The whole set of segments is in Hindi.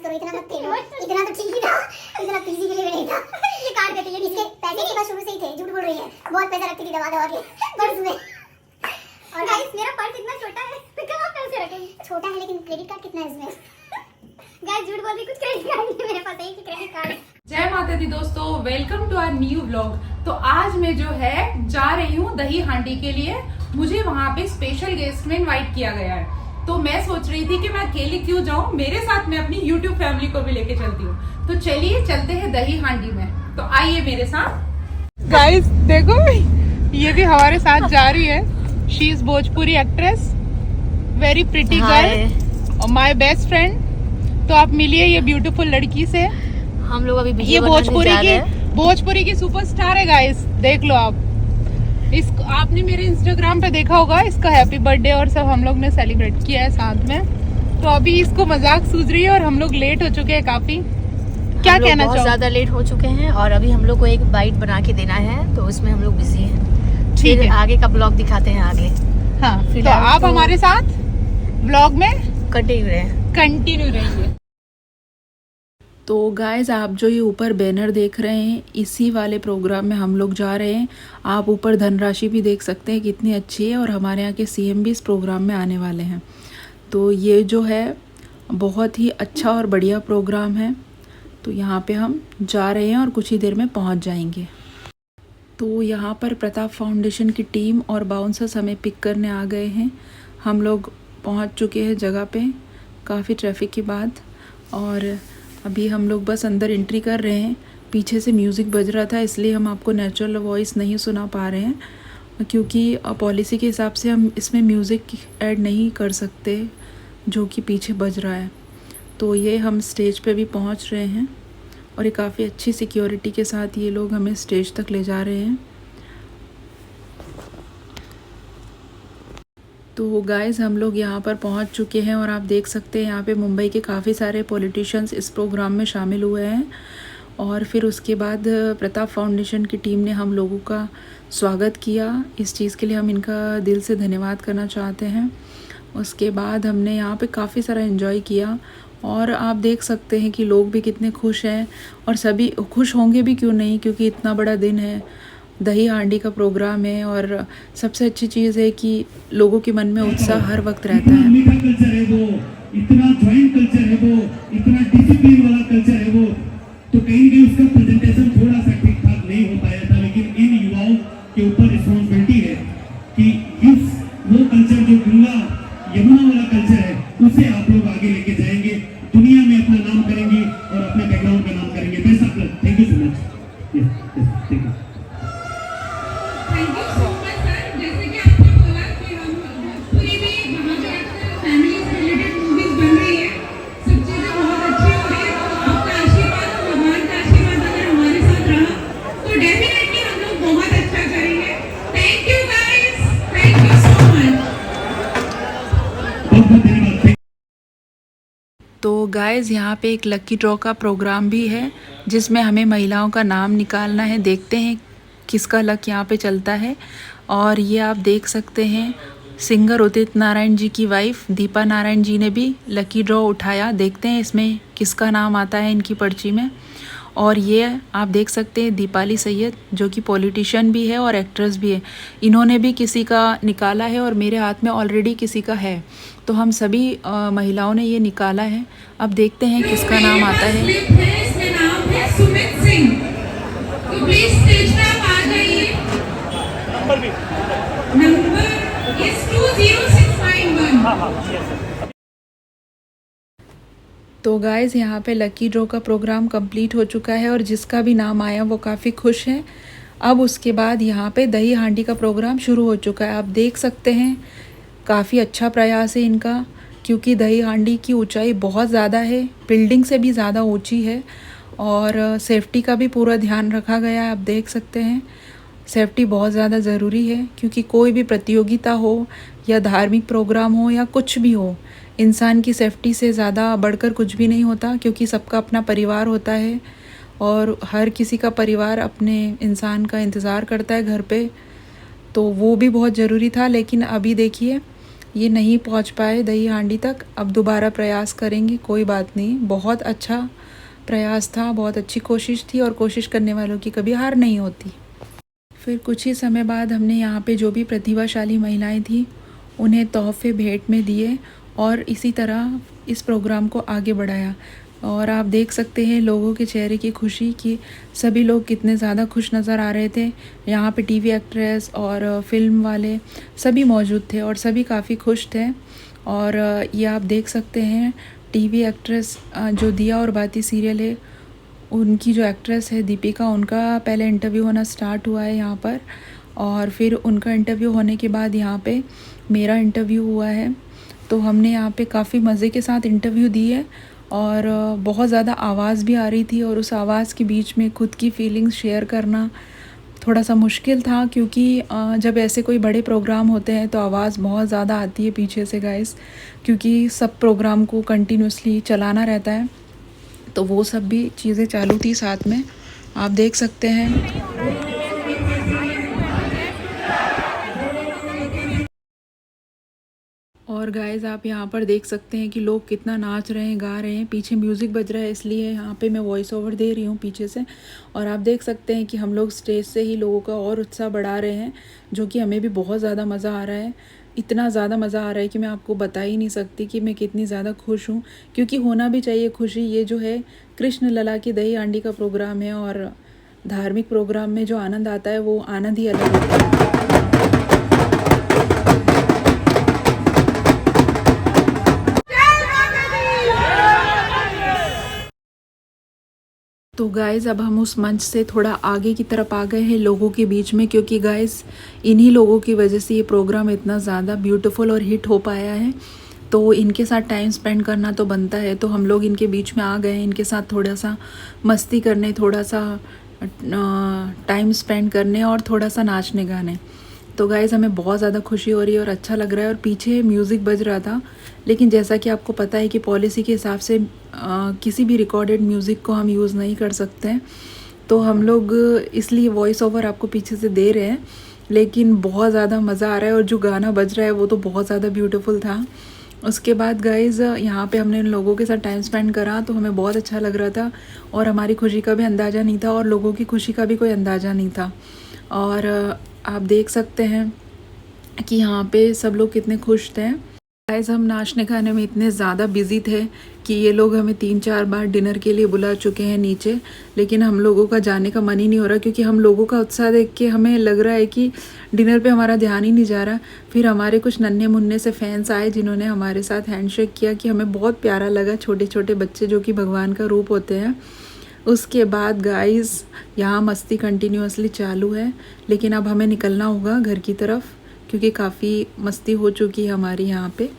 करो, इतना मत खेलो, इतना तो ठीक ही था, इतना पीजी के लिए नहीं था। ये कार्ड कटी है, इसके पैसे के पास शुरू से ही थे, झूठ बोल रही है, बहुत पैसा रखती थी दवा दवा के पर्स में। और गाइस मेरा पर्स इतना छोटा है, तो कहां पैसे रखेंगे? छोटा है लेकिन क्रेडिट कार्ड कितना है इसमें? गाइस झूठ बोल रही, कुछ क्रेडिट कार्ड नहीं है मेरे पास, एक ही क्रेडिट कार्ड है। जय माता दी दोस्तों, welcome to our new vlog. तो आज मैं जो है जा रही हूँ दही हांडी के लिए। मुझे वहाँ पे स्पेशल गेस्ट में इनवाइट किया गया है, तो मैं सोच रही थी कि मैं अकेली क्यों जाऊँ, मेरे साथ मैं अपनी YouTube फैमिली को भी लेके चलती हूँ। तो चलिए चलते हैं दही हांडी में, तो आइए मेरे साथ। गाइस देखो, ये भी हमारे साथ जा रही है। She is Bhojpuri actress, very pretty girl और माय बेस्ट फ्रेंड। तो आप मिलिए ये ब्यूटीफुल लड़की से। हम लोग अभी ये भोजपुरी की सुपरस्टार है गाइस, देख लो आप। इसको आपने मेरे इंस्टाग्राम पे देखा होगा, इसका हैप्पी बर्थडे और सब हम लोग ने सेलिब्रेट किया है साथ में। तो अभी इसको मजाक सूझ रही है और हम लोग लेट हो चुके हैं काफी। क्या कहना चाहो? ज्यादा लेट हो चुके हैं और अभी हम लोग को एक बाइट बना के देना है, तो उसमें हम लोग बिजी हैं। ठीक है, आगे का ब्लॉग दिखाते हैं आगे। हाँ, तो आप हमारे साथ ब्लॉग में कंटिन्यू रहिए। तो गाइज आप जो ये ऊपर बैनर देख रहे हैं, इसी वाले प्रोग्राम में हम लोग जा रहे हैं। आप ऊपर धनराशि भी देख सकते हैं कितनी अच्छी है, और हमारे यहाँ के सीएम भी इस प्रोग्राम में आने वाले हैं। तो ये जो है बहुत ही अच्छा और बढ़िया प्रोग्राम है। तो यहाँ पे हम जा रहे हैं और कुछ ही देर में पहुँच जाएंगे। तो यहाँ पर प्रताप फाउंडेशन की टीम और बाउंसर्स हमें पिक करने आ गए हैं। हम लोग पहुँच चुके हैं जगह पे काफ़ी ट्रैफिक के बाद, और अभी हम लोग बस अंदर एंट्री कर रहे हैं। पीछे से म्यूज़िक बज रहा था, इसलिए हम आपको नेचुरल वॉइस नहीं सुना पा रहे हैं, क्योंकि पॉलिसी के हिसाब से हम इसमें म्यूज़िक ऐड नहीं कर सकते जो कि पीछे बज रहा है। तो ये हम स्टेज पे भी पहुंच रहे हैं, और ये काफ़ी अच्छी सिक्योरिटी के साथ ये लोग हमें स्टेज तक ले जा रहे हैं। तो गाइस हम लोग यहाँ पर पहुँच चुके हैं, और आप देख सकते हैं यहाँ पे मुंबई के काफ़ी सारे पॉलिटिशियंस इस प्रोग्राम में शामिल हुए हैं। और फिर उसके बाद प्रताप फाउंडेशन की टीम ने हम लोगों का स्वागत किया। इस चीज़ के लिए हम इनका दिल से धन्यवाद करना चाहते हैं। उसके बाद हमने यहाँ पे काफ़ी सारा एंजॉय किया, और आप देख सकते हैं कि लोग भी कितने खुश हैं, और सभी खुश होंगे भी क्यों नहीं, क्योंकि इतना बड़ा दिन है, दही हांडी का प्रोग्राम है। और सबसे अच्छी चीज़ है कि लोगों के मन में उत्साह हर वक्त रहता है। कल्चर है वो, इतना जॉइंट कल्चर है वो, इतना डिसिप्लिन वाला कल्चर है वो। तो कहीं कहीं उसका प्रेजेंटेशन थोड़ा सा ठीक ठाक नहीं हो पाया था, लेकिन इन युवाओं के ऊपर रिस्पॉन्सिबिलिटी है कि वो कल्चर जो गंगा यमुना वाला कल्चर है, उसे आप लोग आगे लेके जाएंगे, दुनिया में अपना नाम करेंगे और अपने बैकग्राउंड का नाम करेंगे। Best of luck, thank you so much. Thank you. Thank you so much sir. जैसे कि आपने बोला कि हम भोजपुरी में वहाँ पे आजकल फैमिली से रिलेटेड मूवीज बन रही है, सब चीज़ें बहुत अच्छी हो रही है। तो आपका आशीर्वाद, भगवान का आशीर्वाद अगर हमारे साथ रहा तो डेफिनेटली हम लोग बहुत अच्छा करेंगे। Thank you guys, thank you so much. तो गाइस यहाँ पे एक लकी ड्रॉ का प्रोग्राम भी है, जिसमें हमें महिलाओं का नाम निकालना है। देखते हैं किसका लक यहाँ पे चलता है। और ये आप देख सकते हैं सिंगर उदित नारायण जी की वाइफ दीपा नारायण जी ने भी लकी ड्रॉ उठाया। देखते हैं इसमें किसका नाम आता है इनकी पर्ची में। और ये आप देख सकते हैं दीपाली सैयद, जो कि पॉलिटिशियन भी है और एक्ट्रेस भी है, इन्होंने भी किसी का निकाला है, और मेरे हाथ में ऑलरेडी किसी का है। तो हम सभी महिलाओं ने ये निकाला है। अब देखते हैं किसका नाम आता है। इसमें नाम है सुमित सिंह। तो प्लीज स्टेज पे आप आ जाइए। Number is 20691। तो गाइज़ यहाँ पे लकी ड्रॉ का प्रोग्राम कंप्लीट हो चुका है, और जिसका भी नाम आया वो काफ़ी खुश है। अब उसके बाद यहाँ पे दही हांडी का प्रोग्राम शुरू हो चुका है। आप देख सकते हैं काफ़ी अच्छा प्रयास है इनका, क्योंकि दही हांडी की ऊंचाई बहुत ज़्यादा है, बिल्डिंग से भी ज़्यादा ऊंची है, और सेफ्टी का भी पूरा ध्यान रखा गया है। आप देख सकते हैं सेफ्टी बहुत ज़्यादा ज़रूरी है, क्योंकि कोई भी प्रतियोगिता हो या धार्मिक प्रोग्राम हो या कुछ भी हो, इंसान की सेफ्टी से ज़्यादा बढ़कर कुछ भी नहीं होता, क्योंकि सबका अपना परिवार होता है, और हर किसी का परिवार अपने इंसान का इंतज़ार करता है घर पे। तो वो भी बहुत ज़रूरी था। लेकिन अभी देखिए ये नहीं पहुंच पाए दही हांडी तक। अब दोबारा प्रयास करेंगे, कोई बात नहीं। बहुत अच्छा प्रयास था, बहुत अच्छी कोशिश थी और कोशिश करने वालों की कभी हार नहीं होती। फिर कुछ ही समय बाद हमने यहाँ पे जो भी प्रतिभाशाली महिलाएं थी उन्हें तोहफे भेंट में दिए और इसी तरह इस प्रोग्राम को आगे बढ़ाया। और आप देख सकते हैं लोगों के चेहरे की खुशी कि सभी लोग कितने ज़्यादा खुश नज़र आ रहे थे। यहाँ पे टीवी एक्ट्रेस और फिल्म वाले सभी मौजूद थे और सभी काफ़ी खुश थे। और ये आप देख सकते हैं टीवी एक्ट्रेस जो दिया और बाती सीरियल है उनकी जो एक्ट्रेस है दीपिका, उनका पहले इंटरव्यू होना स्टार्ट हुआ है यहाँ पर और फिर उनका इंटरव्यू होने के बाद यहाँ पे मेरा इंटरव्यू हुआ है। तो हमने यहाँ पे काफ़ी मज़े के साथ इंटरव्यू दी है और बहुत ज़्यादा आवाज़ भी आ रही थी और उस आवाज़ के बीच में खुद की फीलिंग्स शेयर करना थोड़ा सा मुश्किल था, क्योंकि जब ऐसे कोई बड़े प्रोग्राम होते हैं तो आवाज़ बहुत ज़्यादा आती है पीछे से गाइस, क्योंकि सब प्रोग्राम को कंटिन्यूसली चलाना रहता है। तो वो सब भी चीज़ें चालू थी साथ में, आप देख सकते हैं। और गाइस आप यहाँ पर देख सकते हैं कि लोग कितना नाच रहे हैं, गा रहे हैं। पीछे म्यूज़िक बज रहा है इसलिए यहाँ पे मैं वॉइस ओवर दे रही हूँ पीछे से। और आप देख सकते हैं कि हम लोग स्टेज से ही लोगों का और उत्साह बढ़ा रहे हैं, जो कि हमें भी बहुत ज़्यादा मज़ा आ रहा है। इतना ज़्यादा मज़ा आ रहा है कि मैं आपको बता ही नहीं सकती कि मैं कितनी ज़्यादा खुश हूँ, क्योंकि होना भी चाहिए खुशी। ये जो है कृष्ण लला की दही हांडी का प्रोग्राम है और धार्मिक प्रोग्राम में जो आनंद आता है वो आनंद ही अलग होता है। तो गाइज़ अब हम उस मंच से थोड़ा आगे की तरफ आ गए हैं लोगों के बीच में, क्योंकि गाइज़ इन्हीं लोगों की वजह से ये प्रोग्राम इतना ज़्यादा ब्यूटीफुल और हिट हो पाया है। तो इनके साथ टाइम स्पेंड करना तो बनता है, तो हम लोग इनके बीच में आ गए हैं, इनके साथ थोड़ा सा मस्ती करने, थोड़ा सा टाइम स्पेंड करने और थोड़ा सा नाचने गाने। तो गाइज़ हमें बहुत ज़्यादा खुशी हो रही है और अच्छा लग रहा है। और पीछे म्यूज़िक बज रहा था, लेकिन जैसा कि आपको पता है कि पॉलिसी के हिसाब से किसी भी रिकॉर्डेड म्यूज़िक को हम यूज़ नहीं कर सकते हैं, तो हम लोग इसलिए वॉइस ओवर आपको पीछे से दे रहे हैं। लेकिन बहुत ज़्यादा मज़ा आ रहा है और जो गाना बज रहा है वो तो बहुत ज़्यादा ब्यूटीफुल था। उसके बाद गाइज़ यहाँ पे हमने लोगों के साथ टाइम स्पेंड करा तो हमें बहुत अच्छा लग रहा था और हमारी खुशी का भी अंदाज़ा नहीं था और लोगों की खुशी का भी कोई अंदाज़ा नहीं था। और आप देख सकते हैं कि यहाँ पे सब लोग कितने खुश थे। गाइस हम नाचने गाने में इतने ज़्यादा बिजी थे कि ये लोग हमें 3-4 बार डिनर के लिए बुला चुके हैं नीचे, लेकिन हम लोगों का जाने का मन ही नहीं हो रहा, क्योंकि हम लोगों का उत्साह देख के हमें लग रहा है कि डिनर पे हमारा ध्यान ही नहीं जा रहा। फिर हमारे कुछ नन्हे मुन्ने से फैंस आए जिन्होंने हमारे साथ हैंडशेक किया कि हमें बहुत प्यारा लगा, छोटे छोटे बच्चे जो कि भगवान का रूप होते हैं। उसके बाद गाइस यहाँ मस्ती कंटिन्यूसली चालू है, लेकिन अब हमें निकलना होगा घर की तरफ, क्योंकि काफ़ी मस्ती हो चुकी है हमारी यहाँ पे।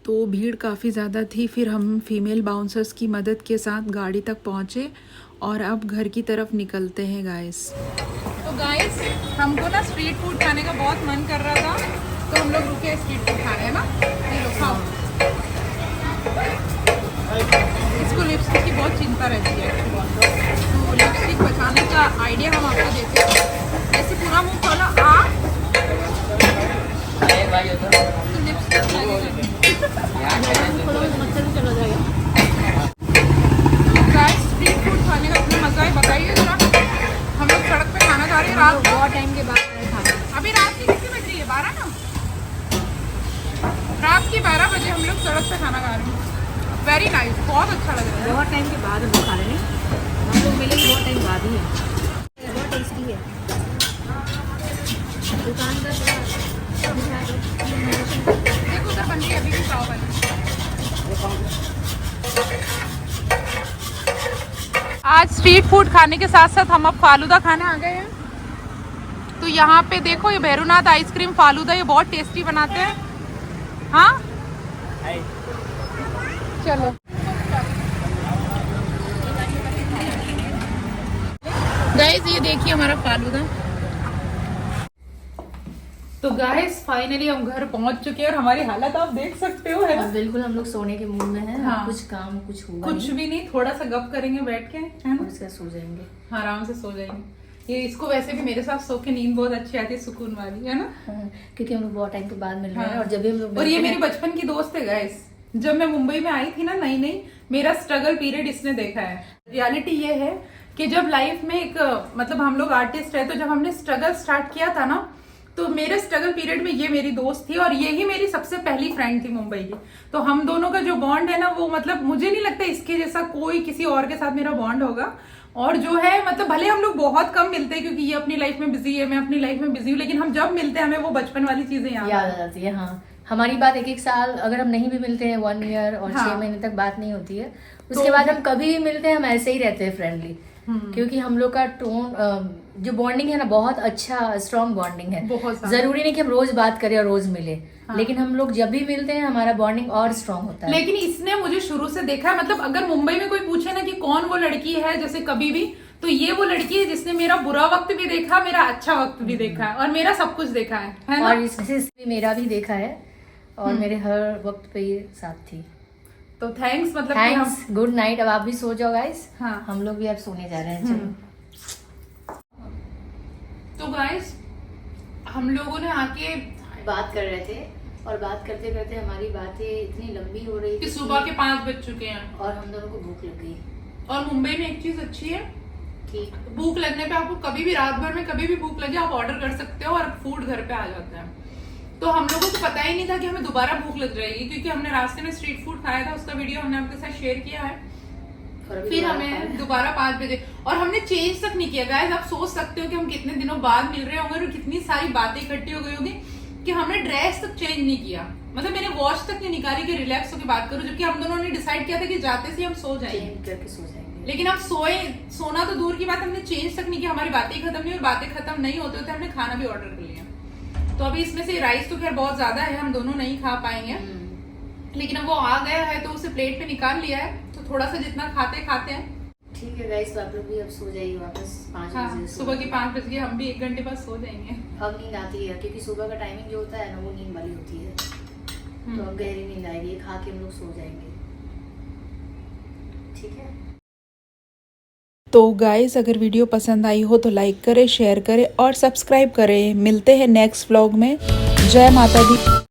तो भीड़ काफ़ी ज़्यादा थी। फिर हम फीमेल बाउंसर्स की मदद के साथ गाड़ी तक पहुँचे और अब घर की तरफ निकलते हैं गाइस। तो गाइस हमको ना स्ट्रीट फूड खाने का बहुत मन कर रहा था, तो हम लोग रुके स्ट्रीट फूड खाने, है ना। ये लो खाओ। इसको लिपस्टिक की बहुत चिंता रहती है, तो लिपस्टिक बचाने का आइडिया हम आपको देते हैं। ऐसे पूरा मुंह खोला आप तो लिपस्टिक लगेगा। गाइस स्ट्रीट फूड खाने का इतना मज़ा है, बताइए जरा। हम लोग सड़क पे खाना खा रहे हैं रात को, बहुत टाइम के बाद खाना। अभी रात की कितनी बज रही है? 12 ना। रात की 12 बजे हम लोग सड़क पे खाना खा रहे हैं। वेरी नाइस, बहुत अच्छा लग रहा है। बहुत टाइम के बाद हम लोग खा रहे हैं, हम लोग मिले बहुत टाइम बाद ही है। बहुत टेस्टी है। दुकान का देखो उधर बन रही है अभी भी पाव भाजी। आज स्ट्रीट फूड खाने के साथ साथ हम अब फालूदा खाने आ गए हैं। तो यहाँ पे देखो ये भैरूनाथ आइसक्रीम फालूदा ये बहुत टेस्टी बनाते हैं। हाँ चलो गाइस ये देखिए हमारा फालूदा। तो गाइस फाइनली हम घर पहुंच चुके हैं और हमारी हालत आप देख सकते हो, है ना। बिल्कुल हम लोग सोने के मूड में हैं। हाँ। कुछ काम कुछ हुआ कुछ भी नहीं, थोड़ा सा गप करेंगे बैठ के, है ना, उसका सो जाएंगे। आराम से सो जाएंगे। ये इसको वैसे भी मेरे साथ सो के नींद बहुत अच्छी आती है, सुकून वाली, है ना? क्योंकि हम लोग बहुत टाइम के बाद मिल रहे हैं और जब भी हम लोग और ये मिलते मेरी हैं- बचपन की दोस्त है गाइस। जब मैं मुंबई में आई थी ना नई नई, मेरा स्ट्रगल पीरियड इसने देखा है। रियलिटी ये है कि जब लाइफ में एक मतलब हम लोग आर्टिस्ट है, तो जब हमने स्ट्रगल स्टार्ट किया था ना, तो मेरे स्ट्रगल पीरियड में ये मेरी दोस्त थी और यही मेरी सबसे पहली फ्रेंड थी मुंबई की। तो हम दोनों का जो बॉन्ड है ना, वो मतलब मुझे नहीं लगता इसके जैसा कोई किसी और के साथ मेरा बॉन्ड होगा। और जो है मतलब भले हम लोग बहुत कम मिलते हैं क्योंकि ये अपनी लाइफ में बिजी है, मैं अपनी लाइफ में बिजी हूँ, लेकिन हम जब मिलते हैं हमें वो बचपन वाली चीजें याद याद आ जाती है। हाँ, हमारी बात एक साल अगर हम नहीं भी मिलते हैं 1 ईयर और 6 महीने तक बात नहीं होती है, उसके बाद हम कभी भी मिलते हैं हम ऐसे ही रहते हैं फ्रेंडली, क्योंकि हम लोग का टोन जो बॉन्डिंग है ना बहुत अच्छा स्ट्रॉन्ग बॉन्डिंग है। बहुत ज्यादा। जरूरी नहीं कि हम रोज बात करें और रोज मिले, लेकिन हम लोग जब भी मिलते हैं हमारा बॉन्डिंग और स्ट्रॉन्ग होता है। लेकिन इसने मुझे शुरू से देखा है, मतलब अगर मुंबई में कोई पूछे ना कि कौन वो लड़की है जैसे कभी भी, तो ये वो लड़की है जिसने मेरा बुरा वक्त भी देखा, मेरा अच्छा वक्त भी देखा है और मेरा सब कुछ देखा है ना? और इसने मेरा भी देखा है और मेरे हर वक्त पे ये साथ थी। तो थैंक्स, मतलब कि थैंक्स, गुड नाइट। अब आप भी सो जाओ गाइस। हाँ। हम लोग भी अब सोने जा रहे हैं। चलो। तो गाइस हम लोगों ने आके बात कर रहे थे और बात करते करते हमारी बातें इतनी लंबी हो रही कि थी सुबह के 5 बज चुके हैं और हम दोनों को भूख लग गई। और मुंबई में एक चीज अच्छी है, ठीक, भूख लगने पे आपको कभी भी रात भर में कभी भी भूख लगे आप ऑर्डर कर सकते हो और फूड घर पे आ जाता है। तो हम लोगों को पता ही नहीं था कि हमें दोबारा भूख लग जाएगी, क्योंकि हमने रास्ते में स्ट्रीट फूड खाया था, उसका वीडियो हमने आपके साथ शेयर किया है। फिर हमें दोबारा 5 बजे, और हमने चेंज तक नहीं किया। गाइस आप सोच सकते हो कि हम कितने दिनों बाद मिल रहे होंगे और कितनी सारी बातें इकट्ठी हो गई होगी कि हमने ड्रेस तक चेंज नहीं किया, मतलब मैंने वॉच तक नहीं निकाली कि रिलैक्स होकर बात करूं, जबकि हम दोनों ने डिसाइड किया था कि जाते से हम सो जाएंगे, चेंज करके सो जाएंगे। लेकिन अब सोना तो दूर की बात, हमने चेंज तक नहीं किया, हमारी बातें ही खत्म नहीं, और बातें खत्म नहीं होते होते हमने खाना भी ऑर्डर कर लिया। तो अभी इसमें से राइस तो खैर बहुत ज्यादा है, हम दोनों नहीं खा पाएंगे, लेकिन अब वो आ गया है तो उसे प्लेट पे निकाल लिया है, तो थोड़ा सा जितना खाते हैं। ठीक है गाइस, तो आप लोग भी अब सो जाइए वापस 5 हाँ, बजे। सुबह की 5 बज गई, हम भी 1 घंटे बाद सो जाएंगे। अब नींद आती है क्योंकि सुबह का टाइमिंग जो होता है ना वो नींद वाली होती है, तो अब गहरी नींद आएगी, खा के हम लोग सो जाएंगे। ठीक है। तो गाइस अगर वीडियो पसंद आई हो तो लाइक करें, शेयर करें और सब्सक्राइब करें। मिलते हैं नेक्स्ट व्लॉग में। जय माता दी।